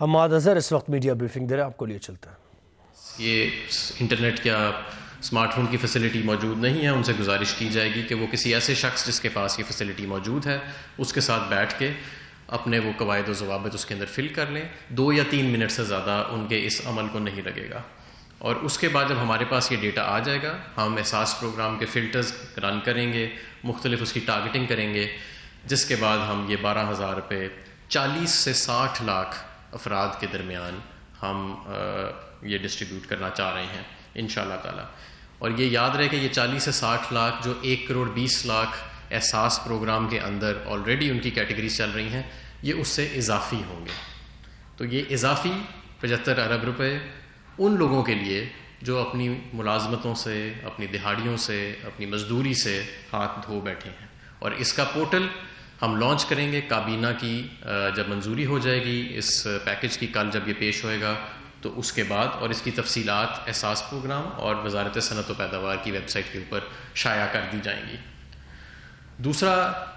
حماد اظہر اس وقت media briefing دے رہے ہیں، آپ کو لیے چلتا ہے۔ یہ انٹرنیٹ یا اسمارٹ فون کی فیسلٹی موجود نہیں ہے، ان سے گزارش کی جائے گی کہ وہ کسی ایسے شخص جس کے پاس یہ فیسلٹی موجود ہے اس کے ساتھ بیٹھ کے اپنے وہ قواعد و ضوابط اس کے اندر فل کر لیں۔ 2 یا 3 منٹ سے زیادہ ان کے اس عمل کو نہیں لگے گا، اور اس کے بعد جب ہمارے پاس یہ ڈیٹا آ جائے گا ہم احساس پروگرام کے فلٹرز رن کریں گے، مختلف اس کی ٹارگٹنگ کریں گے، جس کے بعد ہم یہ 12,000 روپے 40 سے 60 لاکھ افراد کے درمیان ہم یہ ڈسٹریبیوٹ کرنا چاہ رہے ہیں انشاءاللہ تعالی۔ اور یہ یاد رہے کہ یہ 40 سے 60 لاکھ جو 1 کروڑ 20 لاکھ احساس پروگرام کے اندر آلریڈی ان کی کیٹیگریز چل رہی ہیں، یہ اس سے اضافی ہوں گے۔ تو یہ اضافی 75 ارب روپے ان لوگوں کے لیے جو اپنی ملازمتوں سے، اپنی دہاڑیوں سے، اپنی مزدوری سے ہاتھ دھو بیٹھے ہیں، اور اس کا پورٹل ہم لانچ کریں گے۔ کابینہ کی جب منظوری ہو جائے گی اس پیکج کی، کل جب یہ پیش ہوئے گا تو اس کے بعد، اور اس کی تفصیلات احساس پروگرام اور وزارت صنعت و پیداوار کی ویب سائٹ کے اوپر شائع کر دی جائیں گی۔ دوسرا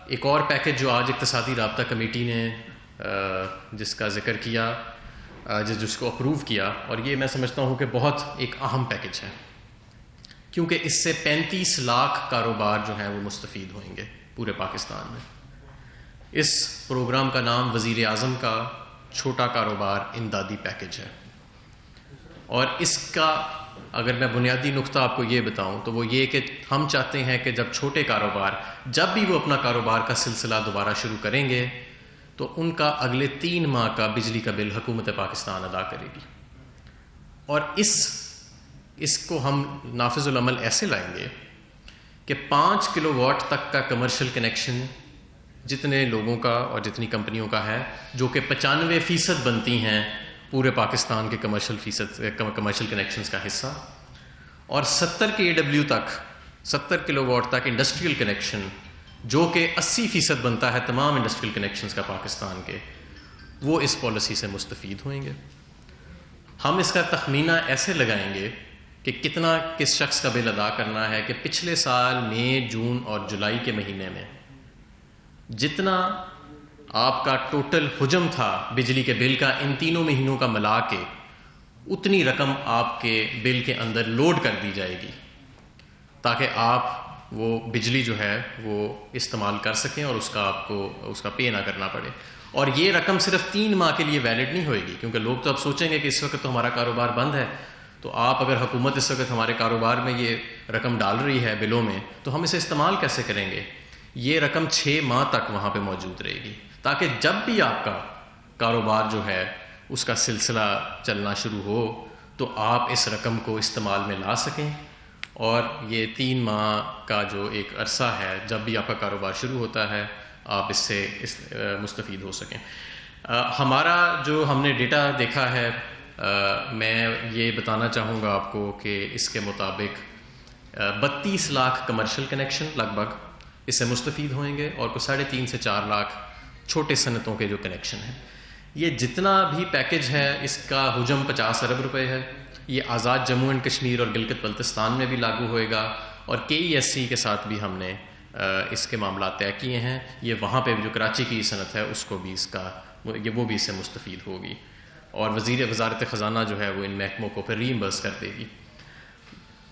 ایک اور پیکج جو آج اقتصادی رابطہ کمیٹی نے جس کا ذکر کیا، جس کو اپروو کیا، اور یہ میں سمجھتا ہوں کہ بہت ایک اہم پیکج ہے، کیونکہ اس سے 35 لاکھ کاروبار جو ہیں وہ مستفید ہوئیں گے پورے پاکستان میں۔ اس پروگرام کا نام وزیر اعظم کا چھوٹا کاروبار امدادی پیکج ہے، اور اس کا اگر میں بنیادی نقطہ آپ کو یہ بتاؤں تو وہ یہ کہ ہم چاہتے ہیں کہ جب چھوٹے کاروبار جب بھی وہ اپنا کاروبار کا سلسلہ دوبارہ شروع کریں گے تو ان کا اگلے 3 ماہ کا بجلی کا بل حکومت پاکستان ادا کرے گی، اور اس کو ہم نافذ العمل ایسے لائیں گے کہ 5 کلو واٹ تک کا کمرشل کنیکشن جتنے لوگوں کا اور جتنی کمپنیوں کا ہے، جو کہ 95% بنتی ہیں پورے پاکستان کے کمرشل کنیکشنز کا حصہ، اور 70 KW تک 70 کلو واٹ تک انڈسٹریل کنیکشن جو کہ 80% بنتا ہے تمام انڈسٹریل کنیکشنز کا پاکستان کے، وہ اس پالیسی سے مستفید ہوئیں گے۔ ہم اس کا تخمینہ ایسے لگائیں گے کہ کتنا کس شخص کا بل ادا کرنا ہے کہ پچھلے سال مئی، جون اور جولائی کے مہینے میں جتنا آپ کا ٹوٹل حجم تھا بجلی کے بل کا ان تینوں مہینوں کا ملا کے، اتنی رقم آپ کے بل کے اندر لوڈ کر دی جائے گی، تاکہ آپ وہ بجلی جو ہے وہ استعمال کر سکیں اور اس کا آپ کو اس کا پے نہ کرنا پڑے۔ اور یہ رقم صرف 3 ماہ کے لیے ویلڈ نہیں ہوئے گی، کیونکہ لوگ تو اب سوچیں گے کہ اس وقت تو ہمارا کاروبار بند ہے، تو آپ اگر حکومت اس وقت ہمارے کاروبار میں یہ رقم ڈال رہی ہے بلوں میں، تو ہم اسے استعمال کیسے کریں گے؟ یہ رقم 6 ماہ تک وہاں پہ موجود رہے گی، تاکہ جب بھی آپ کا کاروبار جو ہے اس کا سلسلہ چلنا شروع ہو تو آپ اس رقم کو استعمال میں لا سکیں، اور یہ 3 ماہ کا جو ایک عرصہ ہے جب بھی آپ کا کاروبار شروع ہوتا ہے آپ اس سے مستفید ہو سکیں۔ ہمارا جو ہم نے ڈیٹا دیکھا ہے، میں یہ بتانا چاہوں گا آپ کو کہ اس کے مطابق 32 لاکھ کمرشل کنیکشن لگ بھگ اس سے مستفید ہوئیں گے، اور کوئی 3.5 سے 4 لاکھ چھوٹے صنعتوں کے جو کنیکشن ہیں۔ یہ جتنا بھی پیکج ہے اس کا حجم 50 ارب روپے ہے۔ یہ آزاد جموں اینڈ کشمیر اور گلگت بلتستان میں بھی لاگو ہوئے گا، اور KESC کے ساتھ بھی ہم نے اس کے معاملات طے کیے ہیں۔ یہ وہاں پہ جو کراچی کی صنعت ہے اس کو بھی وہ بھی اس سے مستفید ہوگی، اور وزارت خزانہ جو ہے وہ ان محکموں کو پھر ری ایمبرس کر دے گی۔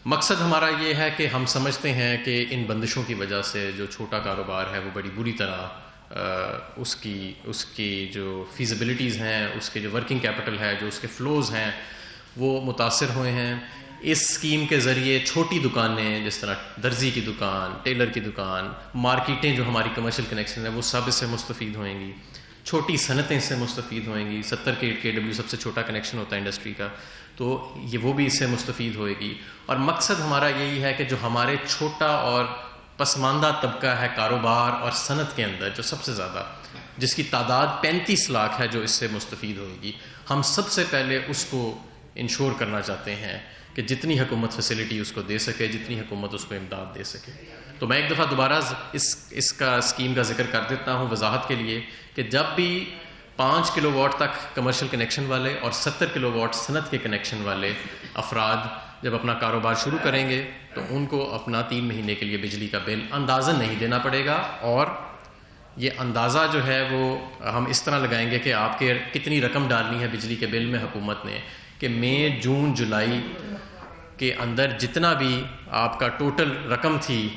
مقصد ہمارا یہ ہے کہ ہم سمجھتے ہیں کہ ان بندشوں کی وجہ سے جو چھوٹا کاروبار ہے وہ بڑی بری طرح اس کی جو فیزیبلٹیز ہیں، اس کے جو ورکنگ کیپٹل ہے، جو اس کے فلوز ہیں، وہ متاثر ہوئے ہیں۔ اس اسکیم کے ذریعے چھوٹی دکانیں جس طرح درزی کی دکان، ٹیلر کی دکان، مارکیٹیں جو ہماری کمرشل کنیکشن ہیں وہ سب اس سے مستفید ہوئیں گی، چھوٹی صنعتیں اس سے مستفید ہوئیں گی۔ 70 KW سب سے چھوٹا کنیکشن ہوتا ہے انڈسٹری کا، تو یہ وہ بھی اس سے مستفید ہوئے گی۔ اور مقصد ہمارا یہی ہے کہ جو ہمارے چھوٹا اور پسماندہ طبقہ ہے کاروبار اور صنعت کے اندر، جو سب سے زیادہ، جس کی تعداد 35 لاکھ ہے جو اس سے مستفید ہوئے گی، ہم سب سے پہلے اس کو انشور کرنا چاہتے ہیں کہ جتنی حکومت فیسلٹی اس کو دے سکے، جتنی حکومت اس کو امداد دے سکے۔ تو میں ایک دفعہ دوبارہ اس کا اسکیم کا ذکر کر دیتا ہوں وضاحت کے لیے، کہ جب بھی 5 کلو واٹ تک کمرشل کنیکشن والے اور 70 کلو واٹ صنعت کے کنیکشن والے افراد جب اپنا کاروبار شروع کریں گے تو ان کو اپنا 3 مہینے کے لیے بجلی کا بل اندازاً نہیں دینا پڑے گا، اور یہ اندازہ جو ہے وہ ہم اس طرح لگائیں گے کہ آپ کے کتنی رقم ڈالنی ہے بجلی کے بل میں حکومت نے، کہ مئی جون جولائی کے اندر جتنا بھی آپ کا ٹوٹل رقم تھی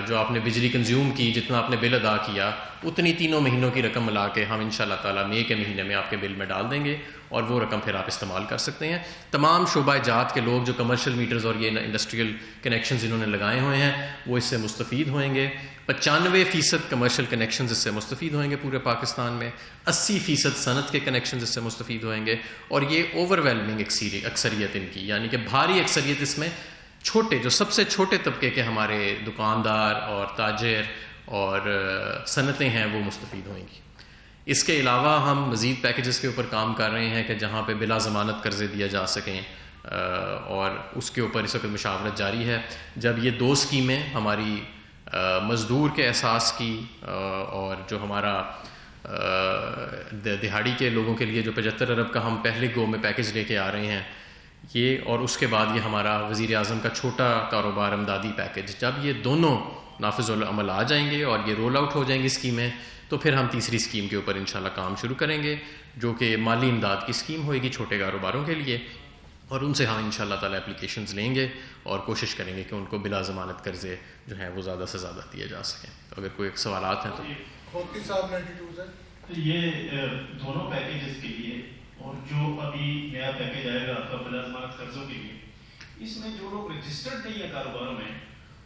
جو آپ نے بجلی کنزیوم کی، جتنا آپ نے بل ادا کیا، اتنی تینوں مہینوں کی رقم ملا کے ہم انشاءاللہ تعالیٰ مئی کے مہینے میں آپ کے بل میں ڈال دیں گے، اور وہ رقم پھر آپ استعمال کر سکتے ہیں۔ تمام شعبہ جات کے لوگ جو کمرشل میٹرز اور یہ انڈسٹریل کنیکشنز انہوں نے لگائے ہوئے ہیں وہ اس سے مستفید ہوئیں گے۔ 95% کمرشل کنیکشنز اس سے مستفید ہوئیں گے پورے پاکستان میں، 80% صنعت کے کنیکشنز اس سے مستفید ہوئیں گے، اور یہ اوور ویلمنگ اکثریت ان کی، یعنی کہ بھاری اکثریت اس میں چھوٹے، جو سب سے چھوٹے طبقے کے ہمارے دکاندار اور تاجر اور صنعتیں ہیں وہ مستفید ہوئیں گی۔ اس کے علاوہ ہم مزید پیکیجز کے اوپر کام کر رہے ہیں کہ جہاں پہ بلا ضمانت قرضے دیا جا سکیں، اور اس کے اوپر اس وقت مشاورت جاری ہے۔ جب یہ 2 اسکیمیں ہماری مزدور کے احساس کی اور جو ہمارا دہاڑی کے لوگوں کے لیے جو 75 ارب کا ہم پہلے گو میں پیکیج لے کے آ رہے ہیں یہ، اور اس کے بعد یہ ہمارا وزیر اعظم کا چھوٹا کاروبار امدادی پیکیج، جب یہ دونوں نافذ العمل آ جائیں گے اور یہ رول آؤٹ ہو جائیں گی اسکیمیں، تو پھر ہم تیسری اسکیم کے اوپر انشاءاللہ کام شروع کریں گے، جو کہ مالی امداد کی اسکیم ہوئے گی چھوٹے کاروباروں کے لیے، اور ان سے ہم انشاءاللہ تعالیٰ اپلیکیشنز لیں گے اور کوشش کریں گے کہ ان کو بلا ضمانت قرضے جو ہیں وہ زیادہ سے زیادہ دیے جا سکیں۔ تو اگر کوئی سوالات ہیں تو خوکی صاحب 92 سے یہ دونوں پیکیجز کے لیے اور جو ابھی نیا پیکیج آئے گا آپ کا بلا ضمانت قرضوں کے لیے، اس میں جو لوگ رجسٹرڈ نہیں ہیں کاروباروں میں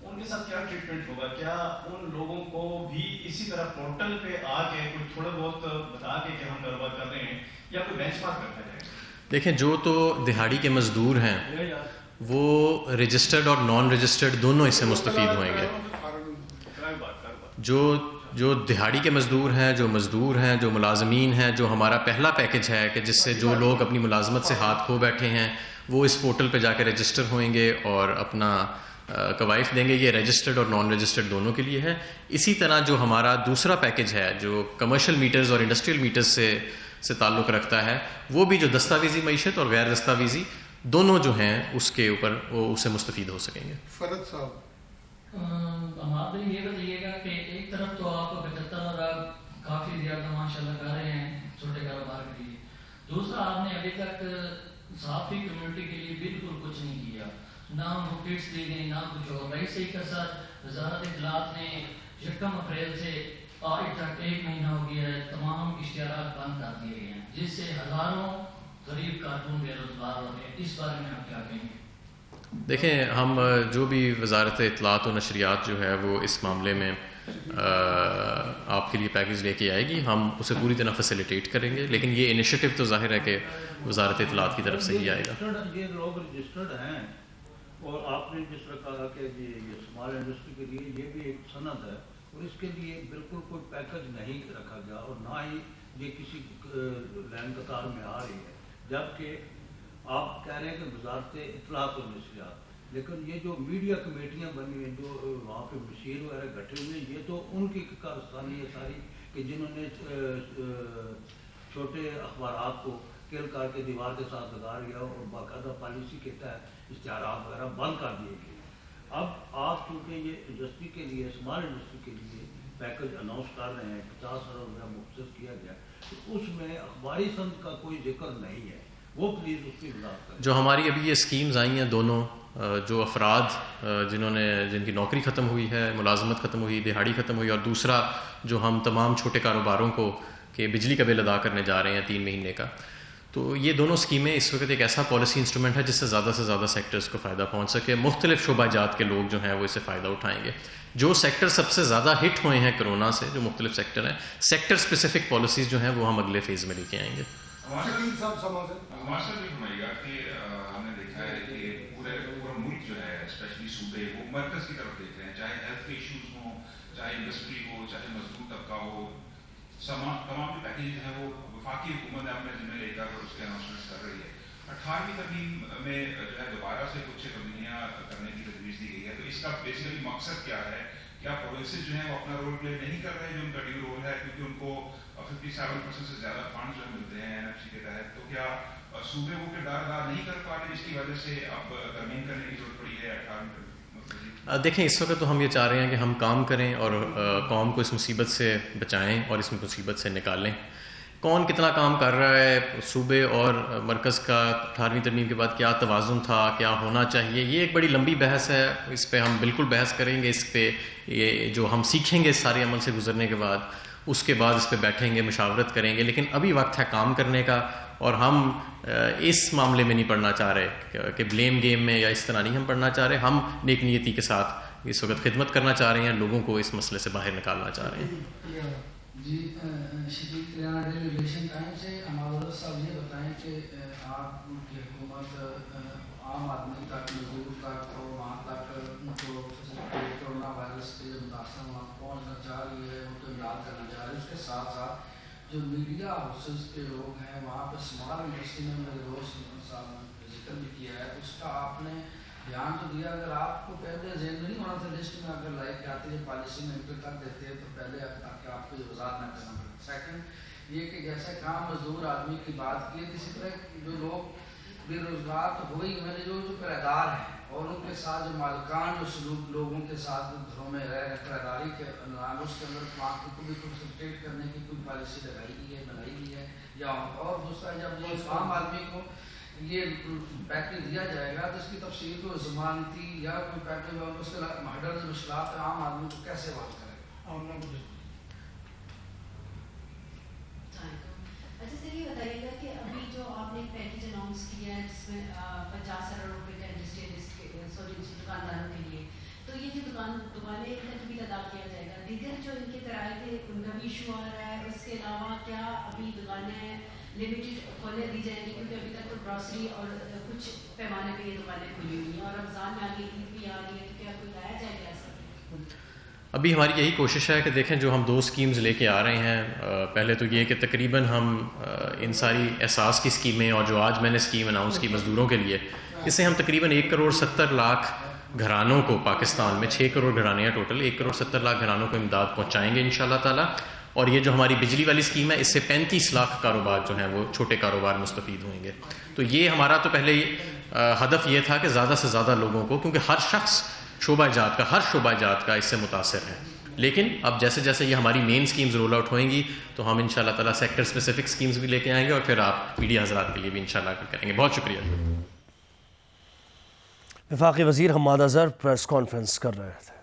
ان کے ساتھ کیا ٹریٹمنٹ ہوگا؟ کیا ان لوگوں کو بھی اسی طرح پورٹل پہ آ کے کچھ تھوڑا بہت بتا کے کہ ہم کاروبار کر رہے ہیں، یا کوئی بینچ مارک رکھا جائے گا؟ دیکھیں، جو تو دہاڑی کے مزدور ہیں وہ رجسٹرڈ اور نان رجسٹرڈ دونوں اس سے مستفید ہوئیں گے۔ جو دہاڑی کے مزدور ہیں، جو ملازمین ہیں، جو ہمارا پہلا پیکیج ہے کہ جس سے جو لوگ اپنی ملازمت سے ہاتھ کھو بیٹھے ہیں وہ اس پورٹل پہ جا کے رجسٹر ہوئیں گے اور اپنا کوائف دیں گے، یہ رجسٹرڈ اور نان رجسٹرڈ دونوں کے لیے ہے۔ اسی طرح جو ہمارا دوسرا پیکیج ہے جو کمرشل میٹرز اور انڈسٹریل میٹرز سے تعلق رکھتا ہے، وہ بھی جو دستاویزی معیشت اور غیر دستاویزی دونوں جو ہیں اس کے اوپر وہ اس سے مستفید ہو سکیں گے۔ فرد صاحب ہمارے یہ بتائیے گا کہ ایک طرف تو آپ 75 ارب کافی زیادہ ماشاءاللہ کر رہے ہیں چھوٹے کاروبار کے لیے، دوسرا آپ نے ابھی تک صحافی کمیونٹی کے لیے بالکل کچھ نہیں کیا، نہ ہم کٹس دی گئی نہ کچھ اور۔ ویسے ہی کا ساتھ وزارت اطلاعات نے 1 اپریل سے آج تک 1 مہینہ ہو گیا ہے، تمام اشتہارات بند کر دیے گئے ہیں، جس سے ہزاروں غریب کارکن بے روزگار ہو رہے ہیں۔ اس بارے میں آپ کیا کہیں گے؟ دیکھیں، ہم جو بھی وزارت اطلاعات و نشریات جو ہے وہ اس معاملے میں آپ کے لیے پیکیج لے کے آئے گی، ہم اسے پوری طرح فیسیلیٹیٹ کریں گے، لیکن یہ انیشیٹو تو ظاہر ہے کہ وزارت اطلاعات کی طرف سے ہی آئے گا۔ یہ لوگ رجسٹرڈ ہیں، اور آپ نے جس طرح کہا کہ یہ اسمال انڈسٹری کے لیے یہ بھی ایک صنعت ہے، اور اس کے لیے بالکل کوئی پیکج نہیں رکھا گیا، اور نہ ہی یہ کسی لائن قطار میں آ رہی ہے، جبکہ آپ کہہ رہے ہیں کہ وزارت اطلاعات و نشریات، لیکن یہ جو میڈیا کمیٹیاں بنی ہیں، جو وہاں پہ مشیر وغیرہ گٹھے ہوئے ہیں، یہ تو ان کی کارستانی ہے ساری، کہ جنہوں نے چھوٹے اخبارات کو کل کر کے دیوار کے ساتھ لگا لیا اور باقاعدہ پالیسی کے تحت اشتہارات وغیرہ بند کر دیے گئے۔ اب آپ چونکہ یہ انڈسٹری کے لیے، اسمال انڈسٹری کے لیے پیکج اناؤنس کر رہے ہیں، 50 ارب روپیہ مختص کیا گیا، تو اس میں اخباری صنعت کا کوئی ذکر نہیں ہے، وہ پلیز اس کی وضاحت کریں۔ جو ہماری ابھی یہ اسکیمز آئی ہیں دونوں، جو افراد جن کی نوکری ختم ہوئی ہے، ملازمت ختم ہوئی، دہاڑی ختم ہوئی، اور دوسرا جو ہم تمام چھوٹے کاروباروں کو کہ بجلی کا بل ادا کرنے جا رہے ہیں 3 مہینے کا، تو یہ دونوں اسکیمیں اس وقت ایک ایسا پالیسی انسٹرومنٹ ہے جس سے زیادہ سیکٹرز کو فائدہ پہنچ سکے، مختلف شعبہ جات کے لوگ جو ہیں وہ اس سے فائدہ اٹھائیں گے۔ جو سیکٹر سب سے زیادہ ہٹ ہوئے ہیں کرونا سے، جو مختلف سیکٹر ہیں، سیکٹر اسپیسیفک پالیسیز جو ہیں وہ ہم اگلے فیز میں لے کے آئیں گے۔ ہمارا بھی فرمائے گا کہ ہم نے دیکھا ہے کہ پورا ملک جو ہے اسپیشلی صوبے وہ مرکز کی طرف دیکھ رہے ہیں، چاہے ہیلتھ کے ایشوز ہوں، چاہے انڈسٹری ہو، چاہے مزدور طبقہ ہو، تمام پیکیج ہیں وہ وفاقی حکومت نے اپنے ذمہ لے کر اس کے اناؤنسمنٹ کر رہی ہے۔ 18ویں ترمیم میں جو ہے دوبارہ سے کچھ تبدیلیاں کرنے کی تجویز دی گئی ہے، تو اس کا بیسیکلی مقصد کیا ہے؟ کیا پروونسز جو ہیں وہ اپنا رول پلے نہیں کر رہے جو ان کا ڈیو رول ہے، کیونکہ ان کو 57% سے زیادہ فنڈ جو ملتے ہیں NFC کے تحت، تو کیا صوبے وہ کردار ادا نہیں کر پا رہے جس کی وجہ سے اب ترمیم کرنے کی ضرورت پڑی ہے 18ویں ترمیم؟ دیکھیں اس وقت تو ہم یہ چاہ رہے ہیں کہ ہم کام کریں اور قوم کو اس مصیبت سے بچائیں اور اس مصیبت سے نکالیں. کون کتنا کام کر رہا ہے، صوبے اور مرکز کا 18ویں ترمیم کے بعد کیا توازن تھا، کیا ہونا چاہیے، یہ ایک بڑی لمبی بحث ہے. اس پہ ہم بالکل بحث کریں گے. اس پہ یہ جو ہم سیکھیں گے اس سارے عمل سے گزرنے کے بعد، اس کے بعد اس پہ بیٹھیں گے، مشاورت کریں گے. لیکن ابھی وقت ہے کام کرنے کا، اور ہم اس معاملے میں نہیں پڑھنا چاہ رہے کہ بلیم گیم میں یا اس طرح نہیں ہم پڑھنا چاہ رہے. ہم نیک نیتی کے ساتھ اس وقت خدمت کرنا چاہ رہے ہیں، لوگوں کو اس مسئلے سے باہر نکالنا چاہ رہے ہیں. جی شدید ڈیلی ریلیشن ٹائم سے ہمارا صاحب یہ بتائیں کہ آپ کی حکومت عام آدمی تک، مزدور تک اور وہاں تک ان کو کورونا وائرس کے متاثر وہاں پہنچنا چاہ رہی ہے، ان کو امداد کرنا چاہ رہی ہے. اس کے ساتھ ساتھ جو میڈیا ہاؤسز کے لوگ ہیں وہاں پہ اسمال انڈسٹری میں میرے دوست صاحب نے ذکر بھی کیا ہے، اس کا آپ نے دھیان تو دیا. اگر آپ کو پہلے ذہن میں نہیں ہونا تھا لسٹ میں اگر لائک آتی ہے پالیسی میں انٹر کر دیتے ہیں تو پہلے تاکہ آپ کو وضاحت نہ کرنا پڑے. سیکنڈ یہ کہ جیسے کام مزدور آدمی کی بات کی ہے، اسی طرح جو لوگ بے روزگار تو ہو ہی میں نے جو کرایہ ہیں اور ان کے ساتھ جو مالکان جو سلوک لوگوں کے ساتھ گھروں میں رہ رہے کرایہ کے نام اس کے اندر وہاں کو بھی فیسیلیٹیٹ کرنے کی کوئی پالیسی لگائی گئی ہے، بنائی گئی ہے. یا اور دوسرا جب وہ عام آدمی کو یہ پیکیج دیا جائے گا تو اس کی تفصیل کو ضمانتی یا کوئی پیکیج اور اس کے ہرڈل مشکلات عام آدمی کو کیسے بات کرے گا. اچھا سر یہ بتائیے گا کہ ابھی جو آپ نے ایک پیکیج اناؤنس کیا ہے جس میں 50 کروڑ روپے کا دکانداروں کے لیے، تو یہ جو دکانیں کا بھی ادا کیا جائے گا، دیگر جو ان کے کرائے تھے ان کا بھی ایشو آ رہا ہے. اس کے علاوہ کیا ابھی دکانیں لمیٹڈ کھولنے دی جائیں گی کیونکہ ابھی تک تو گراسری اور کچھ پیمانے پہ یہ دکانیں کھلی ہوئی ہیں اور رمضان میں آگے عید بھی آ رہی ہے، تو کیا کوئی لایا جائے گا ایسا؟ ابھی ہماری یہی کوشش ہے کہ دیکھیں جو ہم 2 اسکیمز لے کے آ رہے ہیں، پہلے تو یہ کہ تقریباً ہم ان ساری احساس کی اسکیمیں اور جو آج میں نے اسکیم اناؤنس کی مزدوروں کے لیے، اس سے ہم تقریباً 1,70,00,000 گھرانوں کو پاکستان میں 6 کروڑ گھرانے ہیں ٹوٹل، 1,70,00,000 گھرانوں کو امداد پہنچائیں گے انشاءاللہ تعالیٰ. اور یہ جو ہماری بجلی والی اسکیم ہے اس سے 35 لاکھ کاروبار جو ہیں وہ چھوٹے کاروبار مستفید ہوئیں گے. تو یہ ہمارا تو پہلے ہدف یہ تھا کہ زیادہ سے زیادہ لوگوں کو، کیونکہ ہر شخص ہر شعبہ جات کا اس سے متاثر ہے. لیکن اب جیسے جیسے یہ ہماری مین اسکیمز رول آؤٹ ہوئیں گی تو ہم انشاءاللہ تعالیٰ سیکٹر اسپیسیفک اسکیمز بھی لے کے آئیں گے اور پھر آپ میڈیا حضرات کے لیے بھی انشاءاللہ کریں گے. بہت شکریہ. وفاقی وزیر حماد اظہر پریس کانفرنس کر رہے تھے.